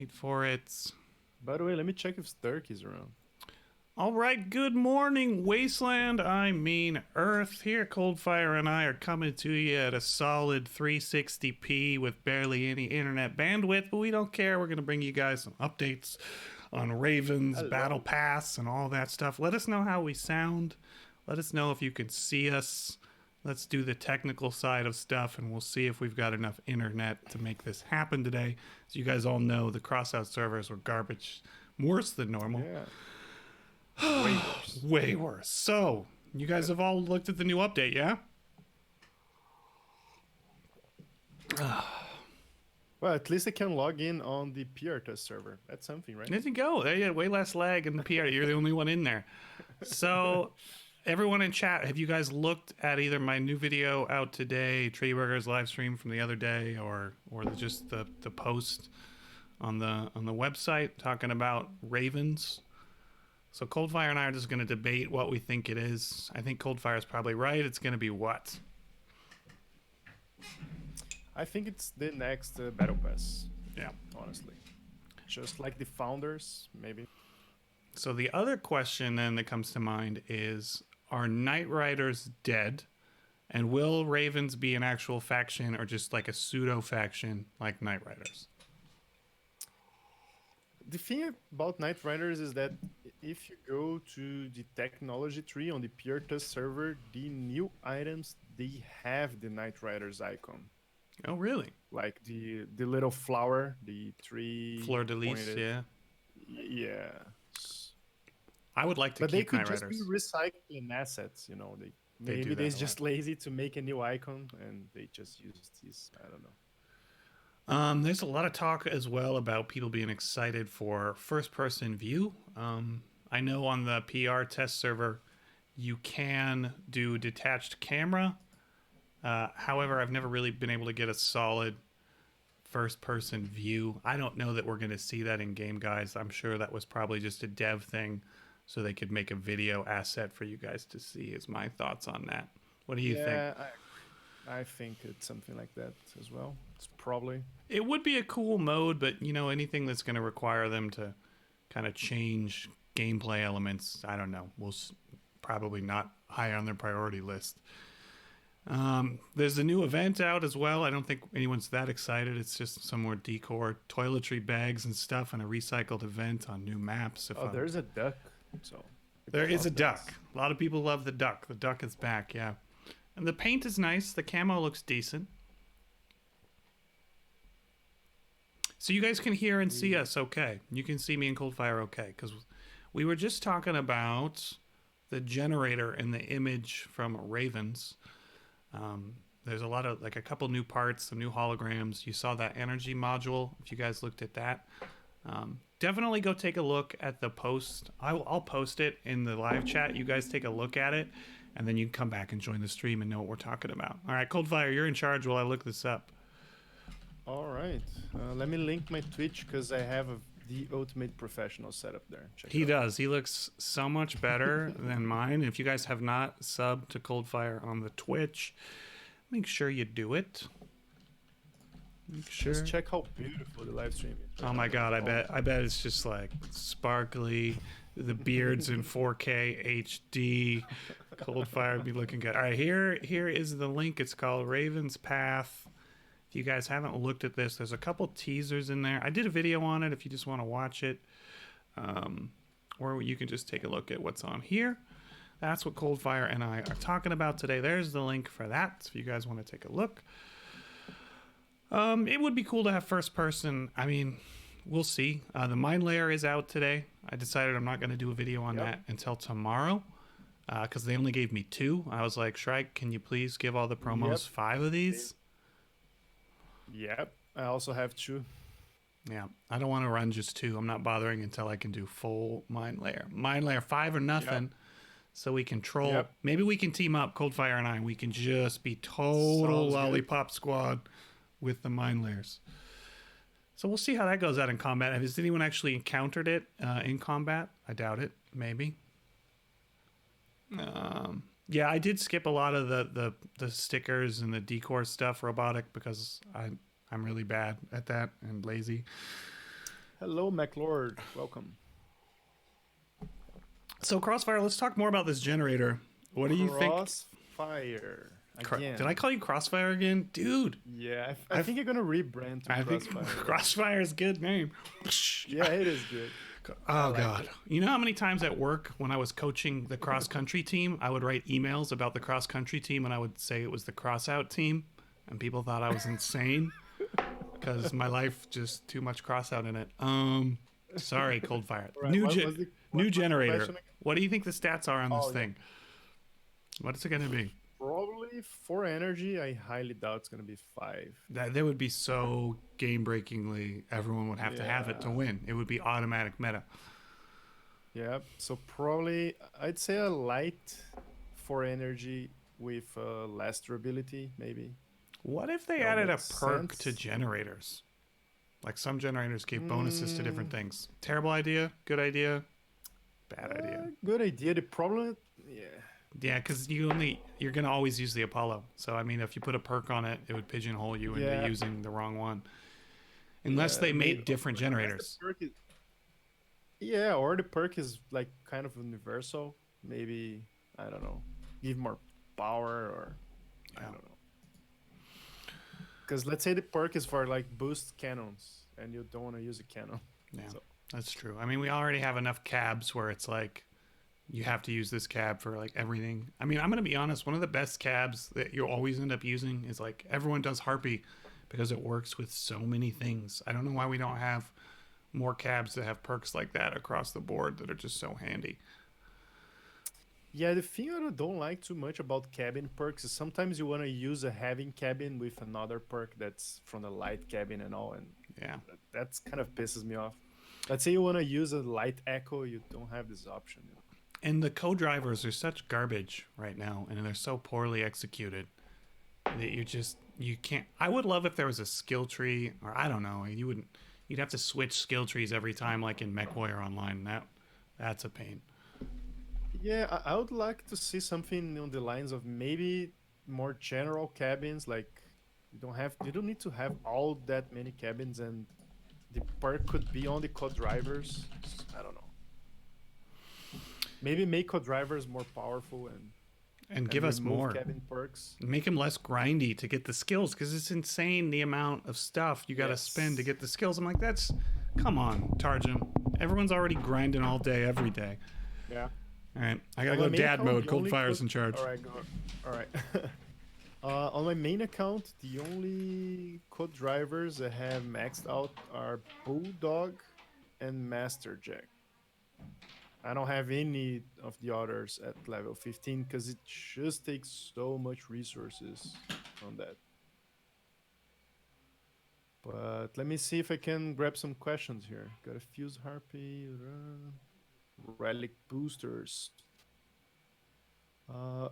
Wait for it. By the way, let me check if Sturk is around. All right, good morning, Wasteland. I mean Earth. Here, Coldfire and I are coming to you at a solid 360p with barely any internet bandwidth, but we don't care. We're going to bring you guys some updates on Ravens, Hello. Battle Pass, and all that stuff. Let us know how we sound. Let us know if you can see us. Let's do the technical side of stuff, and we'll see if we've got enough internet to make this happen today. As you guys all know, the Crossout servers were garbage, worse than normal. Yeah. Way worse. Way worse. So, you guys have all looked at the new update, yeah? Well, at least I can log in on the PR test server. That's something, right? There you go. There you go. Way less lag in the PR. You're the only one in there. So, everyone in chat, have you guys looked at either my new video out today, Tree Burger's live stream from the other day, or just the post on the website talking about Ravens? So Coldfire and I are just going to debate what we think it is. I think Coldfire is probably right. It's going to be what? I think it's the next Battle Pass. Yeah. Honestly. Just like the Founders, maybe. So the other question then that comes to mind is, are Night Riders dead? And will Ravens be an actual faction or just like a pseudo faction like Night Riders? The thing about Night Riders is that if you go to the technology tree on the PR test server, the new items, they have the Night Riders icon. Oh, really? Like the little flower, the tree. Fleur de lis, yeah. Yeah. I would like to But they keep could Night just Riders. be recycling assets, you know. They Maybe do they're that a just lazy to make a new icon and they just use this. I don't know. There's a lot of talk as well about people being excited for first-person view. I know on the PR test server, you can do detached camera. However, I've never really been able to get a solid first-person view. I don't know that we're going to see that in game, guys. I'm sure that was probably just a dev thing so they could make a video asset for you guys to see, is my thoughts on that. What do you think? Yeah, I think it's something like that as well. It's probably... It would be a cool mode, but, you know, anything that's going to require them to kind of change gameplay elements, I don't know. Probably not high on their priority list. There's a new event out as well. I don't think anyone's that excited. It's just some more decor, toiletry bags and stuff, and a recycled event on new maps. there's a duck. So there is a duck. A lot of people love the duck. The duck is back, yeah. And the paint is nice. The camo looks decent. So you guys can hear and see us okay. You can see me and Coldfire okay. Because we were just talking about the generator and the image from Ravens. There's a lot of, like, a couple new parts, some new holograms. You saw that energy module, if you guys looked at that. Definitely go take a look at the post. I'll post it in the live chat. You guys take a look at it, and then you can come back and join the stream and know what we're talking about. All right, Coldfire, you're in charge while I look this up. All right. Let me link my Twitch because I have the ultimate professional setup there. He does. He looks so much better than mine. If you guys have not subbed to Coldfire on the Twitch, make sure you do it. Make sure. Just check how beautiful the live stream is. Oh my god, I bet it's just like sparkly. The beard's in 4K HD. Coldfire would be looking good. All right, here is the link. It's called Raven's Path. If you guys haven't looked at this, there's a couple teasers in there. I did a video on it if you just want to watch it. Or you can just take a look at what's on here. That's what Coldfire and I are talking about today. There's the link for that if you guys want to take a look. It would be cool to have first person. I mean, we'll see. The mine layer is out today. I decided I'm not going to do a video on that until tomorrow. Because they only gave me 2. I was like, Shrike, can you please give all the promos 5 of these? Yep, I also have 2. Yeah, I don't want to run just 2. I'm not bothering until I can do full mine layer. Mine layer 5 or nothing, so we can troll. Yep. Maybe we can team up, Coldfire and I, and we can just be total lollipop squad with the mine layers. So we'll see how that goes out in combat. Has anyone actually encountered it in combat? I doubt it. Maybe. Yeah, I did skip a lot of the stickers and the decor stuff, robotic, because I'm really bad at that and lazy. Hello, MacLord. Welcome. So Crossfire, let's talk more about this generator. What do you think? Crossfire again. Did I call you Crossfire again, dude? Yeah, I think you're gonna rebrand to I think Crossfire. Crossfire is a good name. Yeah, it is good. Oh God! You know how many times at work when I was coaching the cross country team, I would write emails about the cross country team, and I would say it was the Crossout team, and people thought I was insane because my life just too much Crossout in it. Sorry, Coldfire. Right, New generator. question again? What do you think the stats are on this Oh, yeah. thing? What is it going to be? Probably 4 energy. I highly doubt it's gonna be 5. That would be so game breakingly. Everyone would have to have it to Yeah. win. It would be automatic meta. Yeah, so probably I'd say a light 4 energy with less durability, maybe. What if they That added a makes perk to sense. generators? Like some generators gave bonuses to different things. Terrible idea? Good idea? Bad idea. Good idea. The problem, yeah. Yeah, because you're gonna always use the Apollo. So I mean, if you put a perk on it, it would pigeonhole you into Yeah. using the wrong one. Unless they made different generators. Yeah, or the perk is like kind of universal. Maybe, I don't know, give more power or I don't know. Because let's say the perk is for like boost cannons and you don't want to use a cannon. Yeah, So, that's true. I mean, we already have enough cabs where it's like you have to use this cab for like everything. I mean, I'm gonna be honest. One of the best cabs that you always end up using is like everyone does Harpy because it works with so many things. I don't know why we don't have more cabs that have perks like that across the board that are just so handy. yeah, the thing I don't like too much about cabin perks is sometimes you want to use a having cabin with another perk that's from the light cabin and all, and Yeah. that's kind of pisses me off. Let's say you want to use a light echo, you don't have this option. And the co-drivers are such garbage right now, and they're so poorly executed that you can't. I would love if there was a skill tree, or I don't know. You'd have to switch skill trees every time, like in MechWarrior Online. That's a pain. Yeah, I would like to see something on the lines of maybe more general cabins. Like you don't need to have all that many cabins, and the perk could be on the co-drivers. I don't know. Maybe make co-drivers more powerful And give us remove more. cabin perks. Make them less grindy to get the skills, because it's insane the amount of stuff you got to spend to Yes. get the skills. I'm like, come on, Tarjum. Everyone's already grinding all day, every day. Yeah. All right, I gotta On go my main dad account, mode. the only Coldfire's in charge. All right, go. All right. On my main account, the only code drivers I have maxed out are Bulldog and Master Jack. I don't have any of the others at level 15 because it just takes so much resources on that. But let me see if I can grab some questions here. Got a Fuse Harpy, Relic Boosters.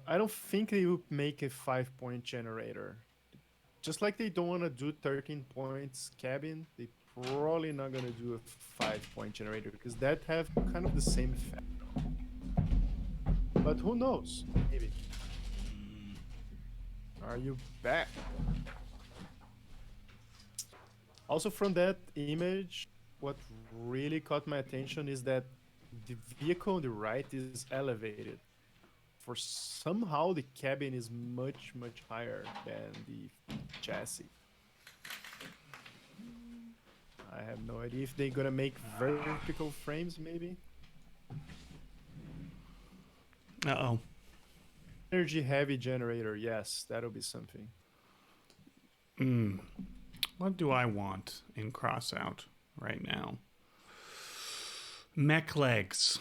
I don't think they would make a 5-point generator. Just like they don't want to do 13 points cabin, they probably not gonna do a 5-point generator because that have kind of the same effect. But who knows? Maybe. Are you back? Also from that image, what really caught my attention is that the vehicle on the right is elevated. For somehow the cabin is much higher than the chassis. I have no idea if they're gonna make vertical frames, maybe. Uh-oh. Energy heavy generator, yes, that'll be something. What do I want in Crossout right now? Mech legs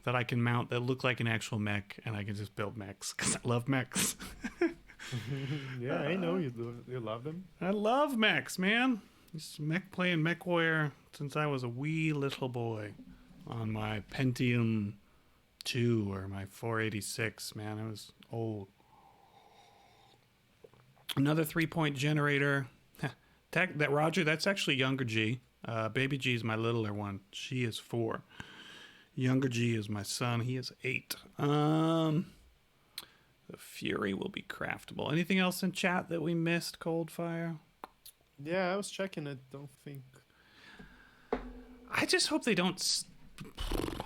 that I can mount that look like an actual mech, and I can just build mechs because I love mechs. Yeah, I know you do. You love them. I love mechs, man. Just playing MechWarrior since I was a wee little boy on my Pentium 2 or my 486. Man, I was old. Another 3-point generator. That Roger, that's actually younger G. Baby G is my littler one. She is 4. Younger G is my son. He is 8. The Fury will be craftable. Anything else in chat that we missed, Coldfire? Yeah, I was checking it. Don't think. I just hope they don't.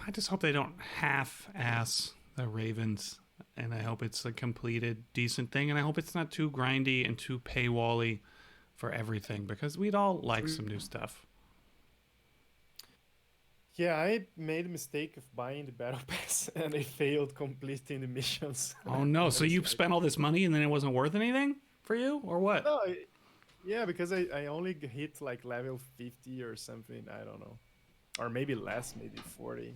I just hope they don't half-ass the Ravens, and I hope it's a completed decent thing, and I hope it's not too grindy and too paywally for everything, because we'd all like some new stuff. Yeah, I made a mistake of buying the battle pass and I failed completing the missions. Oh no! I So was you like, spent all this money and then it wasn't worth anything for you, or what? no, yeah, because I only hit like level 50 or something. I don't know, or maybe less, maybe 40.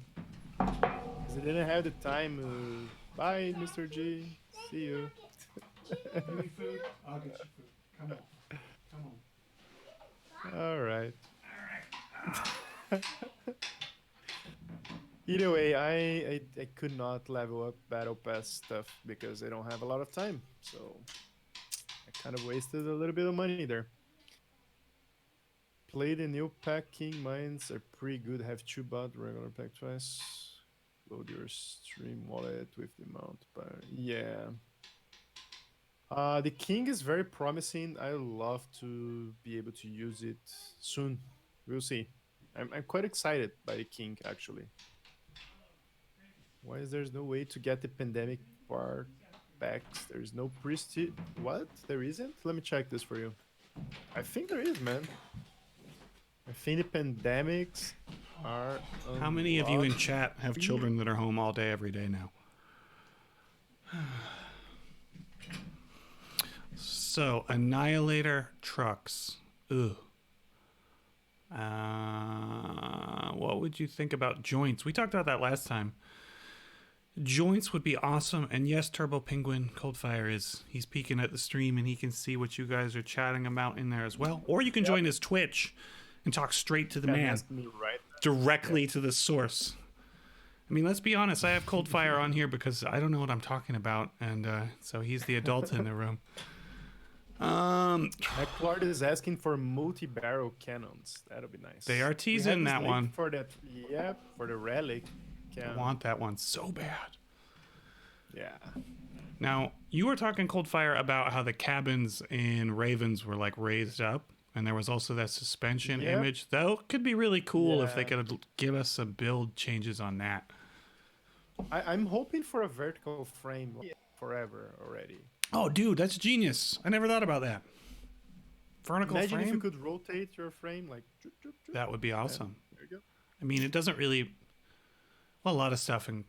Because I didn't have the time. Bye, Mr. G. See you. Give me food. I'll get you food. Come on. Come on. All right. All right. Either way, I could not level up battle pass stuff because I don't have a lot of time. So I kind of wasted a little bit of money there. Play the new pack king mines are pretty good. Have 2 bot regular pack twice. Load your stream wallet with the mount bar. Yeah. The king is very promising. I love to be able to use it soon. We'll see. I'm quite excited by the king actually. Why is there's no way to get the pandemic part packs? There's no prestige. What? There isn't? Let me check this for you. I think there is, man. I think the pandemics are. How many of you in unlocked. chat have children that are home all day, every day now? So, Annihilator trucks. Ooh. What would you think about joints? We talked about that last time. Joints would be awesome. And yes, Turbo Penguin Coldfire he's peeking at the stream and he can see what you guys are chatting about in there as well. Or you can join his Twitch and talk straight to the man. Ask me right now. Directly to the source. I mean, let's be honest. I have Coldfire on here because I don't know what I'm talking about. And so he's the adult in the room. Clark is asking for multi-barrel cannons. That'll be nice. They are teasing that one. For that, yeah, for the relic. I want that one so bad. Yeah. Now, you were talking Coldfire about how the cabins in Ravens were like raised up, and there was also that suspension image. That could be really cool if they could give us some build changes on that. I'm hoping for a vertical frame forever already. Oh, dude, that's genius. I never thought about that. Vertical Imagine frame? if you could rotate your frame like... That would be awesome. There you go. I mean, it doesn't really... Well, a lot of stuff in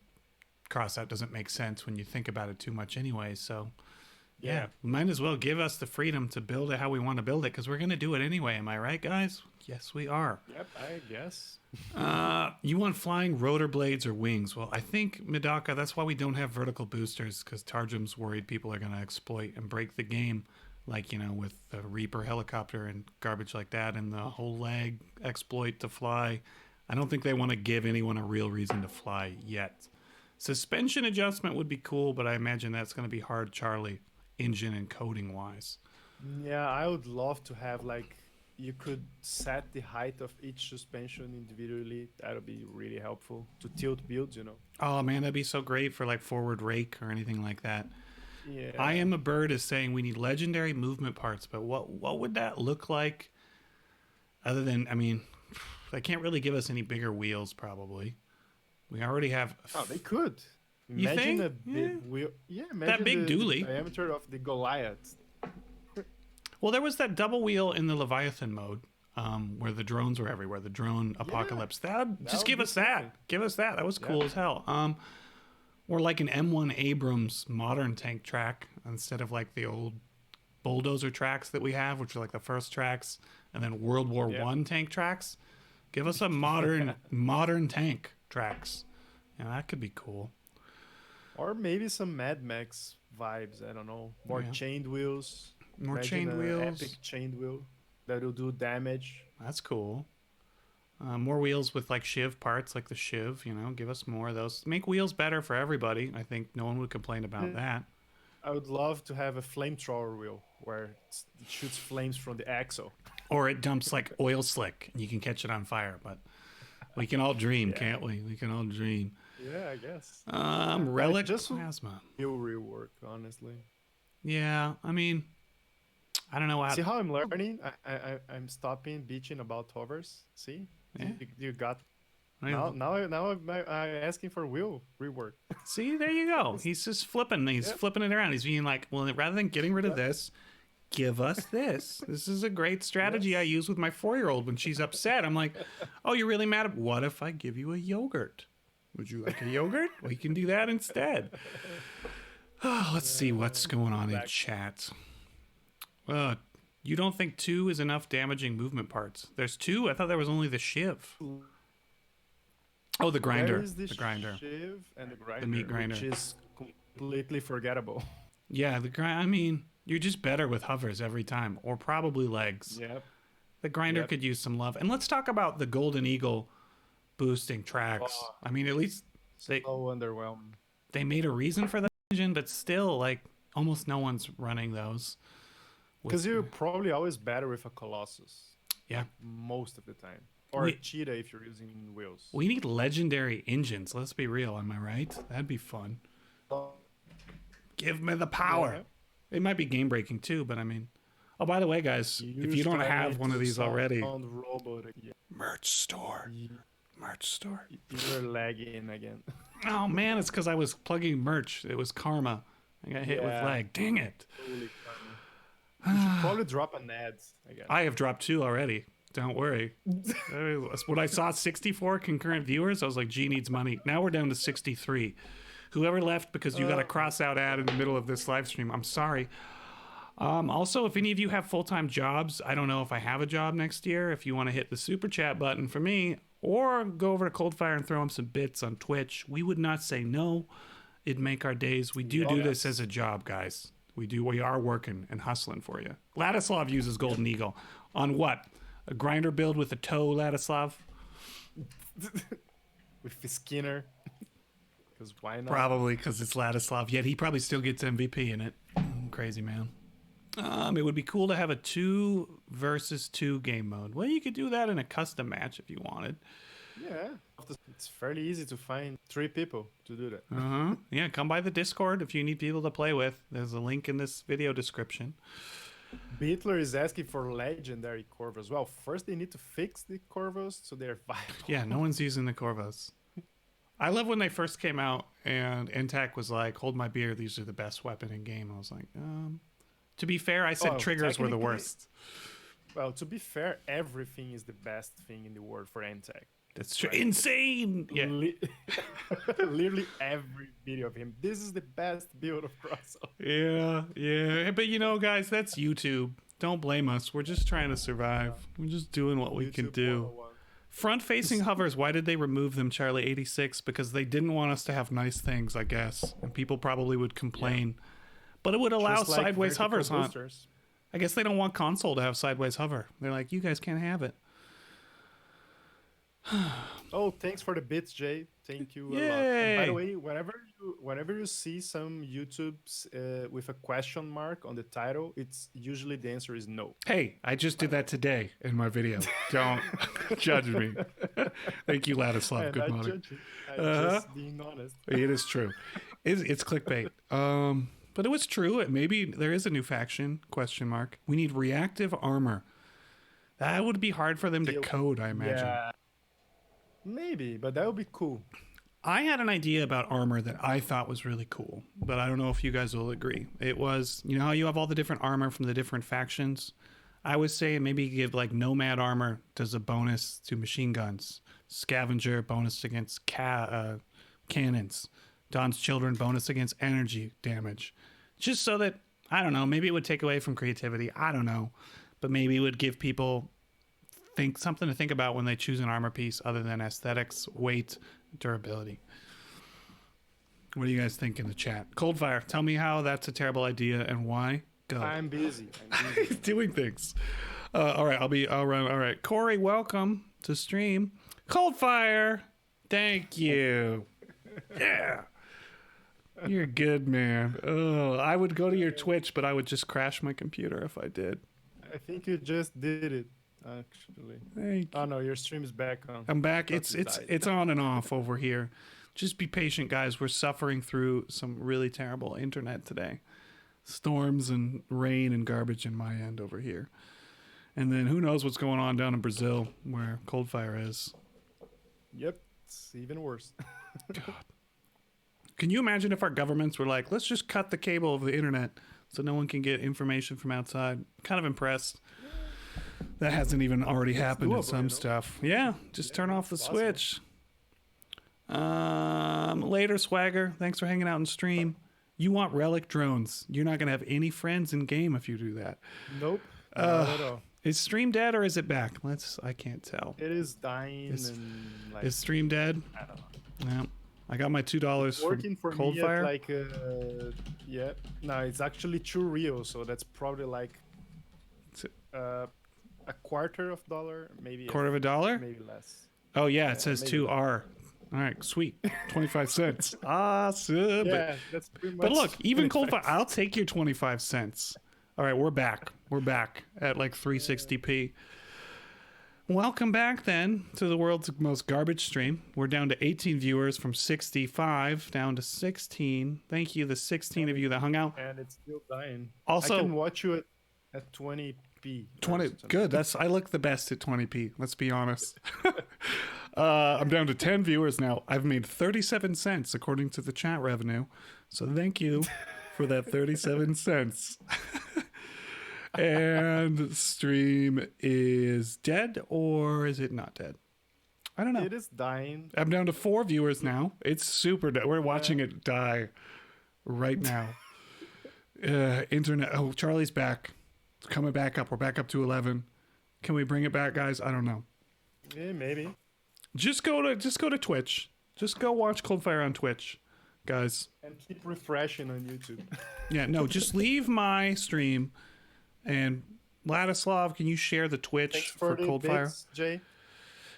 Crossout doesn't make sense when you think about it too much anyway, so... Yeah, might as well give us the freedom to build it how we want to build it, because we're going to do it anyway. Am I right, guys? Yes, we are. Yep, I guess. You want flying rotor blades or wings? Well, I think, Medaka, that's why we don't have vertical boosters, because Tarjum's worried people are going to exploit and break the game, like, you know, with the Reaper helicopter and garbage like that, and the whole leg exploit to fly. I don't think they want to give anyone a real reason to fly yet. Suspension adjustment would be cool, but I imagine that's going to be hard, Charlie, engine and coding wise. Yeah, I would love to have, like, you could set the height of each suspension individually. That would be really helpful to tilt builds, you know. Oh man, that'd be so great for like forward rake or anything like that. Yeah. I Am a Bird is saying we need legendary movement parts, but what would that look like? Other than, I mean, they can't really give us any bigger wheels probably. We already have... Oh, they could. You Imagine think? a big wheel. Yeah, imagine That big the dually. diameter of the Goliath. Well, there was that double wheel in the Leviathan mode, where the drones were everywhere. The drone apocalypse. That just would give be us that. something. Give us that. That was cool as hell. Or like an M1 Abrams modern tank track instead of like the old bulldozer tracks that we have, which are like the first tracks, and then World War One tank tracks. Give us a modern modern tank tracks. Yeah, that could be cool. Or maybe some Mad Max vibes. I don't know. More chained wheels. More Imagine chained an wheels. Epic chained wheel that will do damage. That's cool. More wheels with like Shiv parts, like the Shiv, you know, give us more of those. Make wheels better for everybody. I think no one would complain about that. I would love to have a flamethrower wheel where it shoots flames from the axle. Or it dumps like oil slick and you can catch it on fire. But we can all dream, can't we? We can all dream. Yeah, I guess. Relic just plasma. It'll rework, honestly. Yeah, I mean, I don't know how. See how I'm learning? I'm stopping bitching about hovers. See? Yeah. You got I- now I'm asking for will rework. See, there you go. He's just flipping. He's flipping it around. He's being like, well, rather than getting rid of this, give us this. This is a great strategy I use with my 4-year-old when she's upset. I'm like, oh, you're really mad? What if I give you a yogurt? Would you like a yogurt? We can do that instead. Oh, let's see what's going on in chat. You don't think 2 is enough damaging movement parts? There's 2? I thought there was only the shiv. Oh, the grinder. There is the grinder. Shiv and the grinder. The meat grinder. Which is completely forgettable. Yeah, I mean, you're just better with hovers every time, or probably legs. Yep. The grinder could use some love. And let's talk about the Golden Eagle boosting tracks. I mean, at least so underwhelming. They made a reason for the engine, but still, like, almost no one's running those. Because you're probably always better with a Colossus. Yeah. Most of the time. Or a Cheetah if you're using wheels. We need legendary engines. Let's be real. Am I right? That'd be fun. Give me the power. Yeah. It might be game breaking too, but I mean. Oh, by the way, guys, if you don't have one of these already, merch store. Merch store. You're lagging again. Oh man, it's because I was plugging merch. It was karma. I got hit with lag. Dang it. Holy karma. You should probably drop an ad again. I have dropped 2 already. Don't worry. When I saw 64 concurrent viewers, I was like, G needs money. Now we're down to 63. Whoever left because you got a Crossout ad in the middle of this live stream, I'm sorry. Also, if any of you have full-time jobs, I don't know if I have a job next year. If you want to hit the super chat button for me, or go over to Coldfire and throw him some bits on Twitch, we would not say no. It'd make our days. We do this as a job, guys. We are working and hustling for you. Ladislav uses Golden Eagle. On what? A grinder build with a toe, Ladislav? With the Skinner. Because why not? Probably because it's Ladislav. Yet he probably still gets MVP in it. Crazy man. It would be cool to have a 2 versus 2 game mode. Well, you could do that in a custom match if you wanted. Yeah. It's fairly easy to find 3 people to do that. Yeah, come by the Discord if you need people to play with. There's a link in this video description. Beetler is asking for legendary Corvos. Well, first they need to fix the Corvos so they're viable. Yeah, no one's using the Corvos. I love when they first came out and NTAC was like, hold my beer, these are the best weapon in game. I was like, to be fair, I said triggers were the worst. Well, to be fair, everything is the best thing in the world for NTAC. That's true. Right? Insane! Yeah. Literally every video of him. This is the best build of Crossout. Yeah. But you know, guys, that's YouTube. Don't blame us. We're just trying to survive. We're just doing what we can do. 101. Front-facing hovers, why did they remove them, Charlie86? Because they didn't want us to have nice things, I guess. And people probably would complain. Yeah. But it would allow sideways hovers, huh? I guess they don't want console to have sideways hover. They're like, you guys can't have it. Oh, thanks for the bits, Jay. Thank you a lot. And by the way, whenever you see some YouTubes with a question mark on the title, it's usually the answer is no. Hey, I just did that today in my video. Don't judge me. Thank you, Ladislav. Good morning. I'm just being honest. It is true. It's clickbait. But it was true. Maybe there is a new faction, question mark. We need reactive armor. That would be hard for them to code, I imagine. Yeah. Maybe, but that would be cool. I had an idea about armor that I thought was really cool, but I don't know if you guys will agree. It was, you know how you have all the different armor from the different factions? I was saying maybe give like Nomad armor does a bonus to machine guns. Scavenger bonus against cannons. Dawn's Children bonus against energy damage. Just so that, I don't know, maybe it would take away from creativity. I don't know. But maybe it would give people something to think about when they choose an armor piece other than aesthetics, weight, durability. What do you guys think in the chat? Coldfire, tell me how that's a terrible idea and why. Go. I'm busy. He's doing things. All right, I'll run. All right, Corey, welcome to stream. Coldfire, thank you. Yeah. You're good, man. Oh, I would go to your Twitch, but I would just crash my computer if I did. I think you just did it. Actually, oh no, your stream's back on. I'm back. It's on and off over here. Just be patient, guys. We're suffering through some really terrible internet today. Storms and rain and garbage in my end over here. And then who knows what's going on down in Brazil where Coldfire is. Yep, it's even worse. God. Can you imagine if our governments were like, let's just cut the cable of the internet so no one can get information from outside? Kind of impressed. That hasn't even already happened in some stuff. Yeah, just turn off the switch. Later, Swagger. Thanks for hanging out and stream. You want relic drones. You're not going to have any friends in game if you do that. Nope. Not at all. Is stream dead or is it back? I can't tell. It is dying. Is stream dead? I don't know. Yeah. I got my $2 working for Coldfire. Me at yeah. No, it's actually 2 Rio, so that's probably like a quarter of dollar, maybe quarter of a dollar, maybe less. Oh yeah, it says 2R. All right, sweet, 25 cents. Awesome. Yeah, that's pretty much. But look, even Coldfire, I'll take your 25 cents. All right, we're back. We're back at like 360p. Welcome back then to the world's most garbage stream. We're down to 18 viewers from 65 down to 16. Thank you, the 16 of you that hung out. And it's still dying. Also, I can watch you at 20p. 20, good. I look the best at 20p. Let's be honest. I'm down to 10 viewers now. I've made 37 cents according to the chat revenue. So thank you for that 37 cents. And stream is dead or is it not dead? I don't know. It is dying. I'm down to 4 viewers now. It's super dead. We're watching it die right now. Internet. Oh, Charlie's back. It's coming back up. We're back up to 11. Can we bring it back, guys? I don't know. Yeah, maybe. Just go to Twitch. Just go watch Coldfire on Twitch, guys. And keep refreshing on YouTube. Yeah, no, just leave my stream. And Ladislav, can you share the Twitch for Coldfire? Bits, Jay.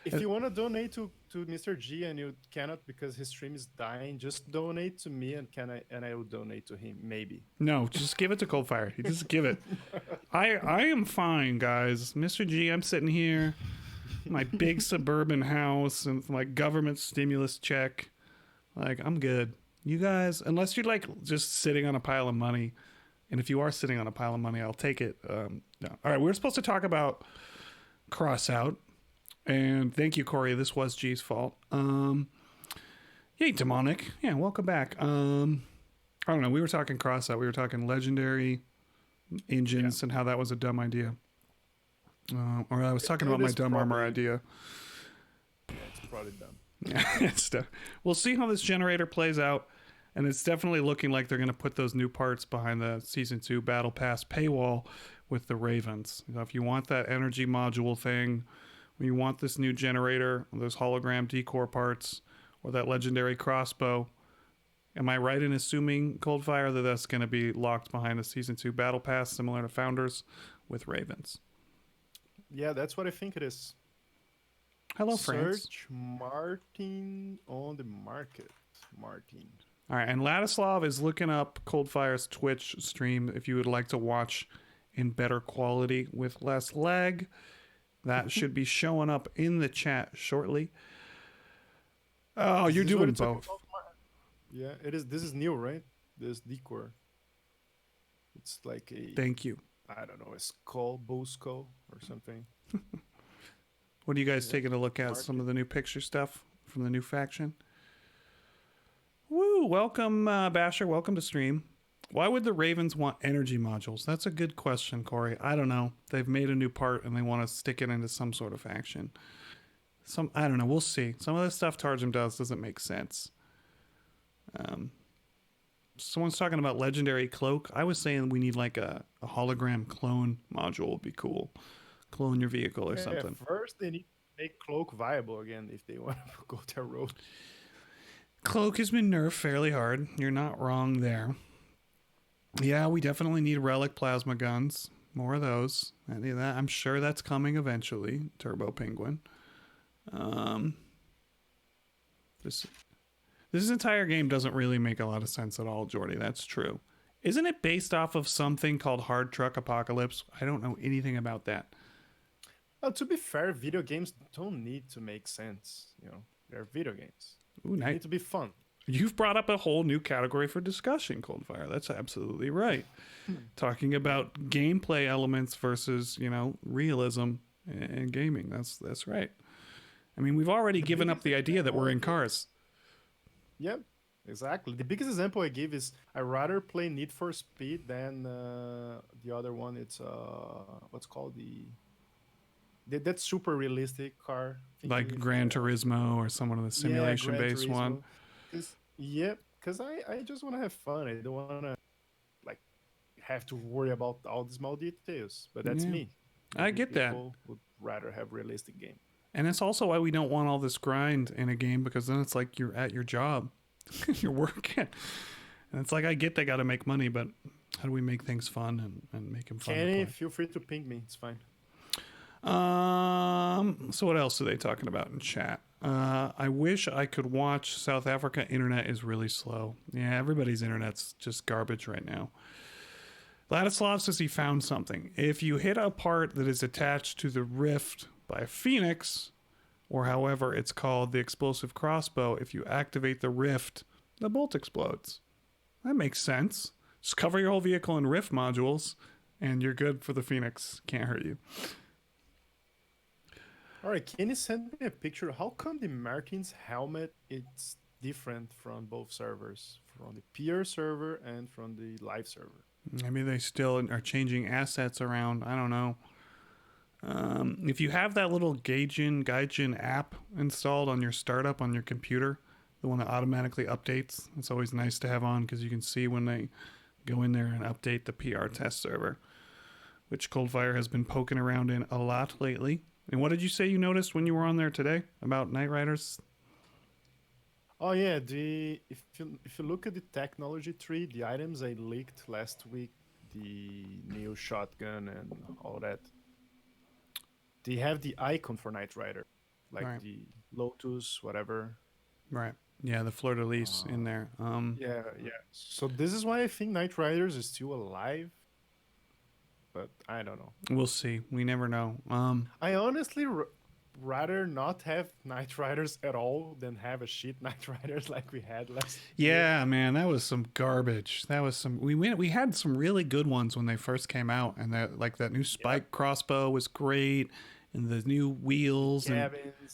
If you want to donate to Mr. G and you cannot because his stream is dying, just donate to me and I will donate to him, maybe. No, just give it to Coldfire. You just give it. I am fine, guys. Mr. G, I'm sitting here, my big suburban house and my government stimulus check. Like, I'm good. You guys, unless you're like just sitting on a pile of money. And if you are sitting on a pile of money, I'll take it. No. All right, we were supposed to talk about Crossout. And thank you, Corey. This was G's fault. Yay, Demonic. Yeah, welcome back. I don't know. We were talking Crossout. We were talking legendary engines and how that was a dumb idea. Or I was talking about my dumb armor idea. Yeah, it's probably dumb. Yeah, it's dumb. We'll see how this generator plays out. And it's definitely looking like they're going to put those new parts behind the Season 2 Battle Pass paywall with the Ravens. You know, if you want that energy module thing, or you want this new generator, those hologram decor parts, or that legendary crossbow, am I right in assuming, Coldfire, that that's going to be locked behind the Season 2 Battle Pass, similar to Founders, with Ravens? Yeah, that's what I think it is. Hello, France. Search Martin on the market. Martin. All right, and Ladislav is looking up Coldfire's Twitch stream if you would like to watch in better quality with less lag. That should be showing up in the chat shortly. Oh, you're doing both. Yeah, it is. This is new, right? This decor. It's like a... Thank you. I don't know, a skull, bull skull or something. What are you guys taking a look at? Some of the new picture stuff from the new faction? Woo! Welcome, Basher. Welcome to stream. Why would the Ravens want energy modules? That's a good question, Corey. I don't know. They've made a new part and they want to stick it into some sort of faction. I don't know. We'll see. Some of the stuff Tarjum does doesn't make sense. Someone's talking about legendary cloak. I was saying we need like a hologram clone module would be cool. Clone your vehicle or something. First, they need to make cloak viable again if they want to go that road. Cloak has been nerfed fairly hard. You're not wrong there. Yeah, we definitely need relic plasma guns. More of those. Any of that. I'm sure that's coming eventually. Turbo Penguin. This entire game doesn't really make a lot of sense at all, Jordy. That's true. Isn't it based off of something called Hard Truck Apocalypse? I don't know anything about that. Well, to be fair, video games don't need to make sense. You know, they're video games. Ooh, They need to be fun. You've brought up a whole new category for discussion, Coldfire. That's absolutely right. Talking about gameplay elements versus, realism and gaming. That's right. I mean, we've already The given up biggest the idea that example we're I in give, cars. yep, exactly. The biggest example I give is I rather play Need for Speed than the other one. It's what's called that super realistic car thingy Like with Gran Turismo or some of the yeah, simulation Gran based one. Turismo. Cause yep, cause I just want to have fun. I don't want to like have to worry about all the small details. But that's Yeah, me. I Maybe get that. people would rather have realistic game. And it's also why we don't want all this grind in a game, because then it's like you're at your job, you're working. And it's like, I get they got to make money, but how do we make things fun and make them fun to Kenny, play? feel free to ping me. It's fine. So what else are they talking about in chat? I wish I could watch South Africa. Internet is really slow. Yeah, everybody's internet's just garbage right now. Ladislav says he found something. If you hit a part that is attached to the rift by Phoenix, or however it's called, the explosive crossbow, if you activate the rift, the bolt explodes. That makes sense. Just cover your whole vehicle in rift modules, and you're good for the Phoenix. Can't hurt you. All right, can you send me a picture? How come the Martin's helmet it's different from both servers, from the peer server and from the live server? Maybe they still are changing assets around. I don't know. If you have that little Gaijin app installed on your startup on your computer, the one that automatically updates, it's always nice to have on because you can see when they go in there and update the PR test server, which Coldfire has been poking around in a lot lately. And what did you say you noticed when you were on there today about Night Riders? Oh yeah, if you look at the technology tree, the items I leaked last week, the new shotgun and all that, they have the icon for Knight Rider, like Right, the Lotus, whatever. right. Yeah, the fleur de lis in Uh, there. yeah, yeah. So this is why I think Knight Riders is still alive, but I don't know. We'll see. We never know. I honestly rather not have Knight Riders at all than have a shit Knight Riders like we had last year. Yeah, man, that was some garbage. That was some. We had some really good ones when they first came out, and that new Yep. spike crossbow was great, and the new wheels and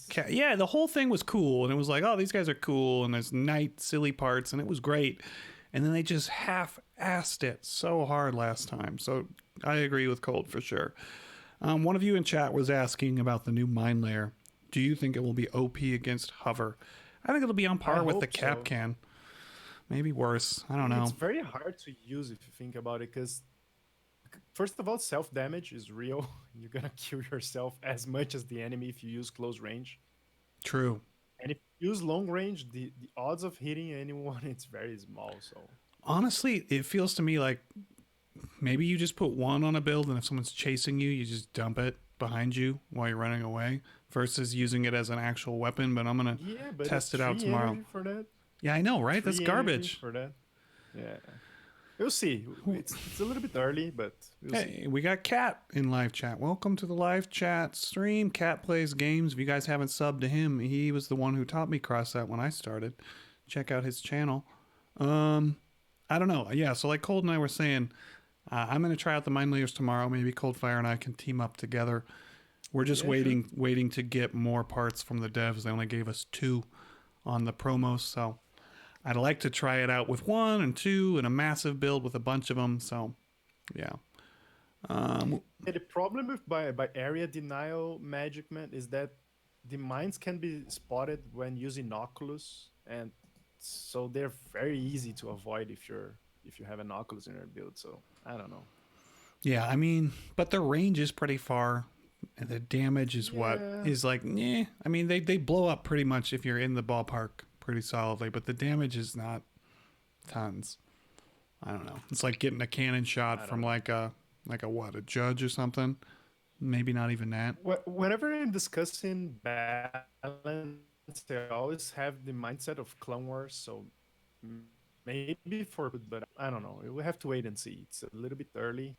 Cabins. yeah, the whole thing was cool, and it was like, oh, these guys are cool, and there's night silly parts, and it was great, and then they just half-assed it so hard last time. So I agree with Cold for sure. One of you in chat was asking about the new mine layer. Do you think it will be OP against hover? I think it'll be on I par with the hope cap so. can. Maybe worse. I don't It's know. very hard to use if you think about it, because first of all, self damage is real. You're gonna kill yourself as much as the enemy if you use close range. True. And if you use long range, the odds of hitting anyone it's very small. So Honestly, it feels to me like maybe you just put one on a build, and if someone's chasing you, you just dump it behind you while you're running away versus using it as an actual weapon. But I'm going to yeah, but it's test it out free tomorrow. energy for that. Yeah, I know, right? That's Free energy garbage. for that. Yeah. We'll see. It's a little bit early, but we'll see. Hey, we got Cat in live chat. Welcome to the live chat stream. Cat plays games. If you guys haven't subbed to him, he was the one who taught me Crossout when I started. Check out his channel. I don't know. Yeah, so like Cold and I were saying, I'm going to try out the mine layers tomorrow. Maybe Coldfire and I can team up together. We're just Yeah, sure. waiting to get more parts from the devs. They only gave us 2 on the promos, so I'd like to try it out with 1 and 2 and a massive build with a bunch of them. So, yeah. Yeah, the problem with by area denial magic man is that the mines can be spotted when using Oculus, and so they're very easy to avoid if you have an Oculus in your build. So I don't know. Yeah, I mean, but the range is pretty far, and the damage is what Yeah, is like, yeah. I mean, they blow up pretty much if you're in the ballpark pretty solidly, but the damage is not tons. I don't know. It's like getting a cannon shot I from don't know. a judge or something. Maybe not even that. Whenever I'm discussing balance, I always have the mindset of Clone Wars. So m- maybe but I don't know. We have to wait and see. It's a little bit early.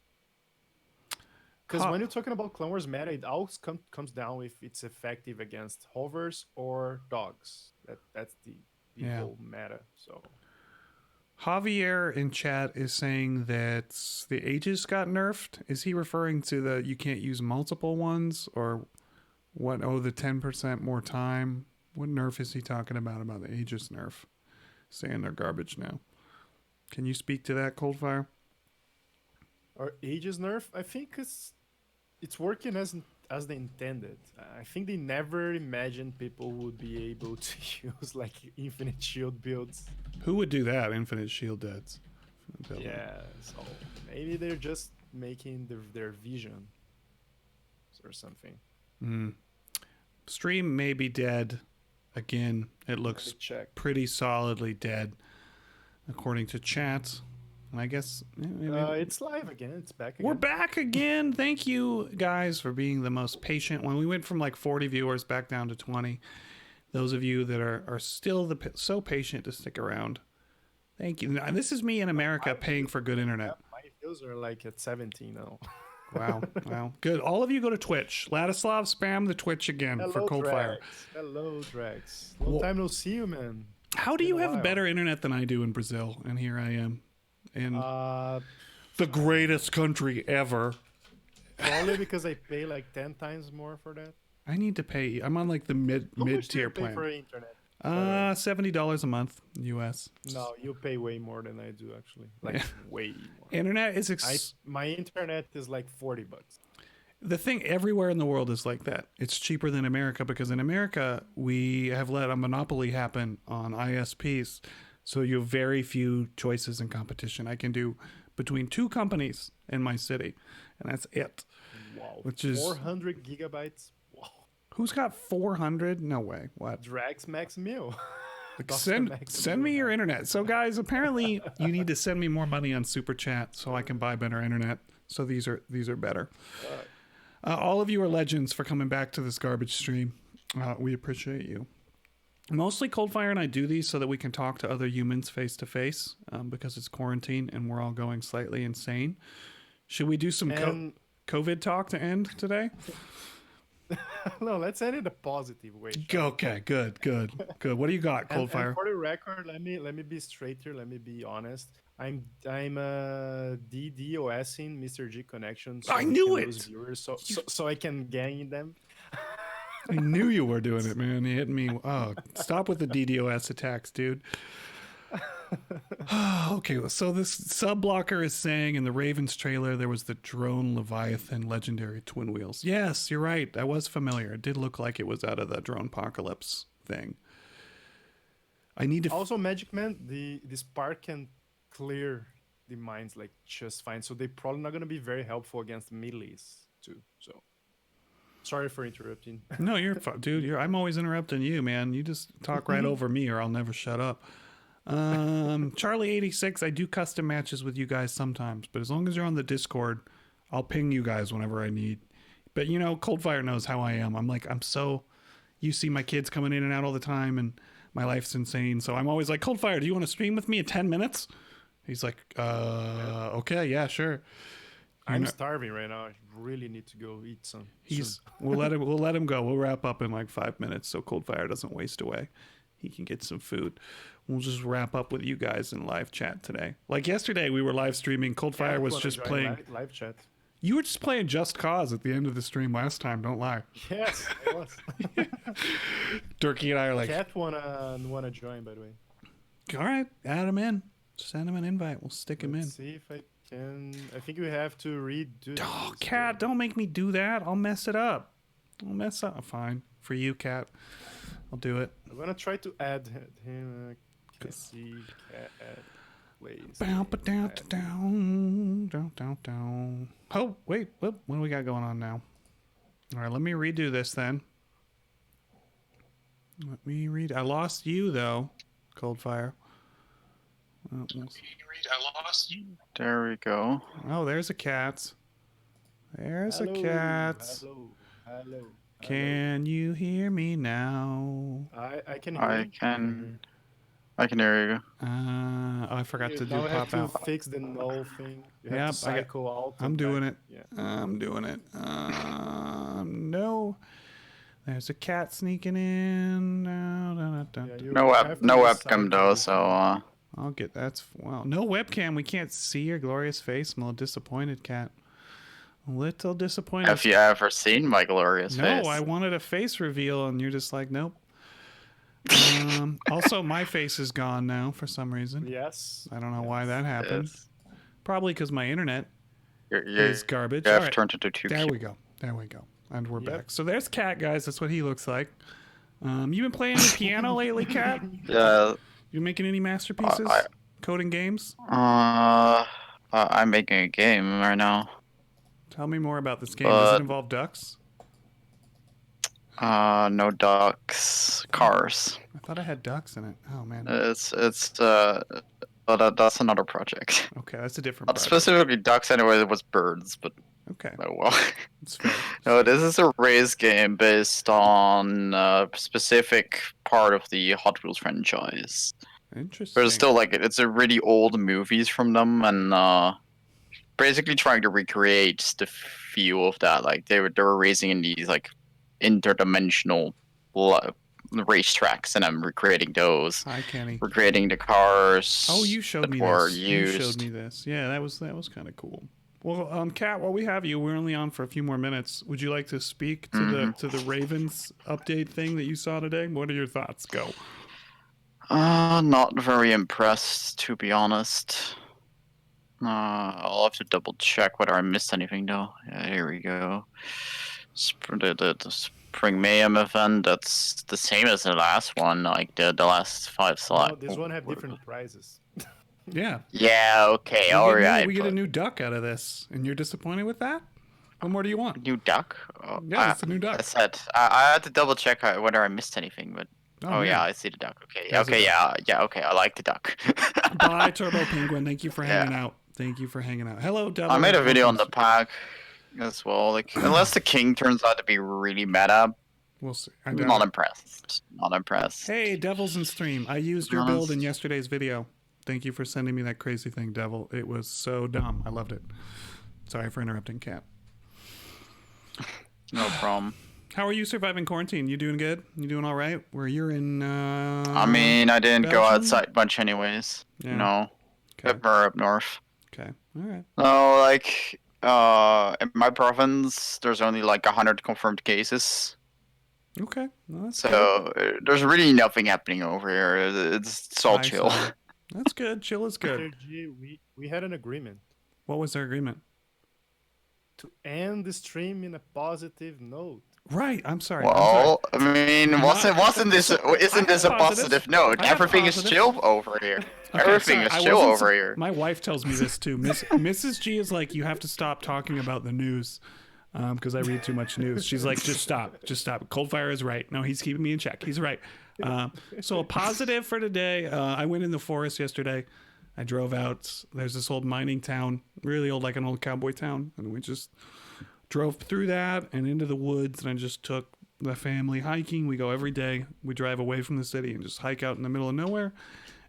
Because Huh. when you're talking about Clone Wars meta, it always comes down if it's effective against hovers or dogs. That's the Yeah. whole meta. Javier in chat is saying that the ages got nerfed. Is he referring to the you can't use multiple ones, or what? Oh, the 10% more time. What nerf is he talking about the ages nerf? Saying they're garbage now. Can you speak to that, Coldfire? Or ages nerf? I think it's working as they intended. I think they never imagined people would be able to use like infinite shield builds. Who would do that? Infinite shield deads. Yeah, so maybe they're just making their vision or something. Stream may be dead. Again, it looks pretty solidly dead, according to chat. And I guess it's live again. It's back again. We're back again. Thank you guys for being the most patient. When we went from like 40 viewers back down to 20, those of you that are still so patient to stick around, thank you. Now, this is me in America paying for good internet. My views are like at 17 now. Wow. Good. All of you go to Twitch. Ladislav, spam the Twitch again for Coldfire. Hello, Drax. Long time no see you, man. How do you have better internet than I do in Brazil? And here I am in the greatest country ever. Probably because I pay like 10 times more for that. I need to pay. I'm on like the mid-tier plan. For internet? $70 a month, US. No, you pay way more than I do, actually. Like way more. Internet is my internet is like $40. The thing everywhere in the world is like that. It's cheaper than America because in America we have let a monopoly happen on ISPs, so you have very few choices and competition. I can do between 2 companies in my city, and that's it. Wow. Which is 400 gigabytes. Wow. Who's got 400? No way. What? Drax Max Meal. Like send me your internet. So guys, apparently you need to send me more money on Super Chat so I can buy better internet. So these are better. All of you are legends for coming back to this garbage stream. We appreciate you. Mostly Coldfire and I do these so that we can talk to other humans face to face because it's quarantine and we're all going slightly insane. Should we do some COVID talk to end today? No, let's end it a positive way. Okay, good. What do you got, Coldfire? And for the record, let me be straight here. Let me be honest. I'm DDoSing Mr. G connection. So I knew it. Viewers, so I can gang them. I knew you were doing it, man. You hit me. Oh, stop with the DDoS attacks, dude. Okay, so this sub blocker is saying in the Ravens trailer there was the drone Leviathan legendary twin wheels. Yes, you're right. I was familiar. It did look like it was out of the drone apocalypse thing. I need to also Magic Man. The spark can clear the mines like just fine. So they're probably not gonna be very helpful against melees too. So sorry for interrupting. No, you're dude. I'm always interrupting you, man. You just talk right over me, or I'll never shut up. Charlie 86, I do custom matches with you guys sometimes, but as long as you're on the Discord, I'll ping you guys whenever I need. But you know, Coldfire knows how I am. You see my kids coming in and out all the time and my life's insane. So I'm always like, Coldfire, do you want to stream with me in 10 minutes? He's like, okay, yeah, sure. I'm starving right now. I really need to go eat some. We'll let him go. We'll wrap up in like 5 minutes so Coldfire doesn't waste away. He can get some food. We'll just wrap up with you guys in live chat today. Like yesterday, we were live streaming. Coldfire was just playing live chat. You were just playing Just Cause at the end of the stream last time. Don't lie. Yes, I was. Turkey and I are like. Cat wanna join, by the way. All right, add him in. Send him an invite. We'll stick him in. See if I can. I think we have to redo. Oh, Cat! Don't make me do that. I'll mess it up. Fine for you, Cat. I'll do it. I'm gonna try to add him. See, Cat, please. Down. Oh, wait. What do we got going on now? All right, let me redo this then. I lost you though, Coldfire. I lost you. There we go. Oh, there's a cat. There's a cat. Hello. Can you hear me now? I can hear you. I can hear you. I forgot to do pop have out. to fix the null thing. You have to cycle out. I'm doing it. Yeah. I'm doing it. No. There's a cat sneaking in. No webcam though, so. I'll get that's wow. No webcam. We can't see your glorious face. I'm a little disappointed, Cat. A little disappointed. Have you ever seen my glorious face? No, I wanted a face reveal, and you're just like, nope. Also, my face is gone now for some reason. Yes. I don't know why that happened. Yes. Probably because my internet You're, is garbage. You have All right. turned into two There people. we go. There we go. And we're Yep. back. So there's Cat, guys. That's what he looks like. You been playing the piano lately, Cat? Yeah. You making any masterpieces? Coding games? I'm making a game right now. Tell me more about this game. Does it involve ducks? No ducks, cars. I thought I had ducks in it. Oh man. But that's another project. Okay, that's a different Not project. specifically ducks anyway, it was birds, but Okay, oh well. it's fair. No, this is a race game based on a specific part of the Hot Wheels franchise. Interesting. But it's still like, it's a really old movies from them, and basically trying to recreate the feel of that. Like they were racing in these like interdimensional racetracks, and I'm recreating those. Hi, Kenny. Recreating the cars. Oh, you showed that me were this. You used. showed me this. Yeah, that was kind of cool. Well, Kat, while we have you, we're only on for a few more minutes. Would you like to speak to the Ravens update thing that you saw today? What are your thoughts? Go. Not very impressed, to be honest. I'll have to double check whether I missed anything though. Yeah, here we go. The Spring Mayhem event, that's the same as the last one, like the last 5 No, slots. this one have different prizes. Yeah. Yeah, okay, alright. We get a new duck out of this, and you're disappointed with that? What more do you want? New duck? Oh, Yeah, it's a new duck. I said, I had to double check whether I missed anything, but Oh, yeah, man. I see the duck. Okay, There's a okay, duck. yeah, okay, I like the duck. Bye, Turbo Penguin. Thank you for hanging out. Thank you for hanging out. Hello, Devil. I made a video on the pack as well. Like, unless the king turns out to be really meta, We'll see. I'm not impressed. Not impressed. Hey, Devil's in stream. I used your build in yesterday's video. Thank you for sending me that crazy thing, Devil. It was so dumb. I loved it. Sorry for interrupting, Cat. No problem. How are you surviving quarantine? You doing good? You doing all right? Where you're in? I mean, I didn't go Belgium? outside much anyways. Yeah. No. Okay. More up north. Okay. All right. No, like, in my province, there's only like 100 confirmed cases. Okay. Well, that's So there's really nothing happening over here. It's all Nice, chill. man. That's good. Chill is good. Mr. G, we had an agreement What was their agreement? to end the stream in a positive note. Right. I'm sorry. Well, I mean, Not- isn't this a positive. positive note? I have Everything is positive. chill over here. Okay, Everything sorry, is I chill wasn't over here. My wife tells me this too. Mrs. G is like, you have to stop talking about the news because I read too much news. She's like, just stop. Coldfire is right. No, he's keeping me in check. He's right. So a positive for today. I went in the forest yesterday. I drove out. There's this old mining town, really old, like an old cowboy town. And we just drove through that and into the woods. And I just took the family hiking. We go every day. We drive away from the city and just hike out in the middle of nowhere.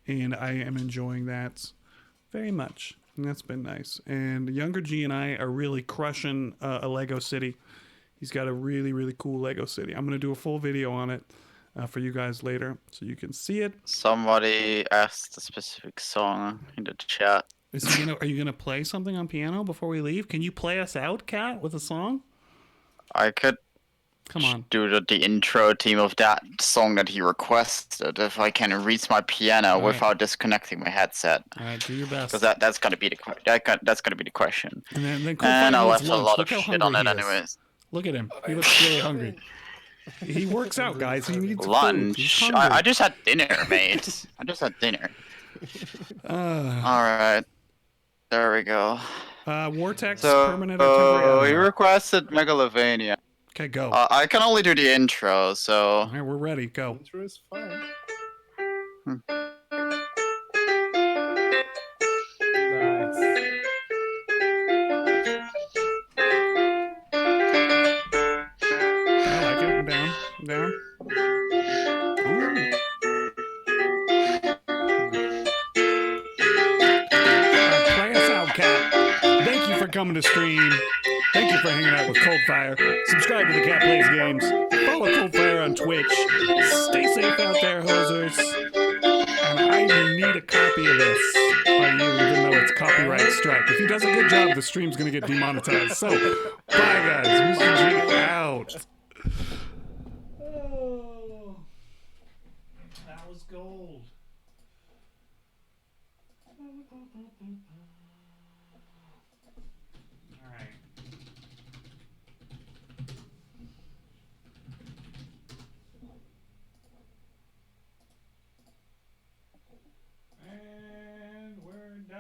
And I am enjoying that very much. And that's been nice. And younger G and I are really crushing a Lego city. He's got a really, really cool Lego city. I'm going to do a full video on it for you guys later so you can see it. Somebody asked a specific song in the chat. Are you going to play something on piano before we leave? Can you play us out, Kat, with a song? I could Come on. do the intro theme of that song that he requested if I can reach my piano All right. without disconnecting my headset. All right, do your best. Because that's gonna be that's gonna be the question. And then And Coldfire I needs left a lunch. lot Look of how shit on hungry it he is. anyways. Look at him. He looks really hungry. He works out, guys. He needs food. He's Lunch. hungry. I just had dinner, mate. I just had dinner. Alright. There we go. Vortex, So permanent or temporary? he requested Megalovania. Okay, go. I can only do the intro, so All right, we're ready. Go. Intro is fine. Nice. I like it. Down. Down. Ooh. Play us out, Cat. Thank you for coming to stream. Thank you for hanging out with Coldfire. Subscribe to the Cat Plays Games. Follow Coldfire on Twitch. Stay safe out there, hosers. And I you need a copy of this by you, even though it's copyright strike. If he does a good job, the stream's gonna get demonetized. So, bye guys. Mr. G out. Oh, that was gold.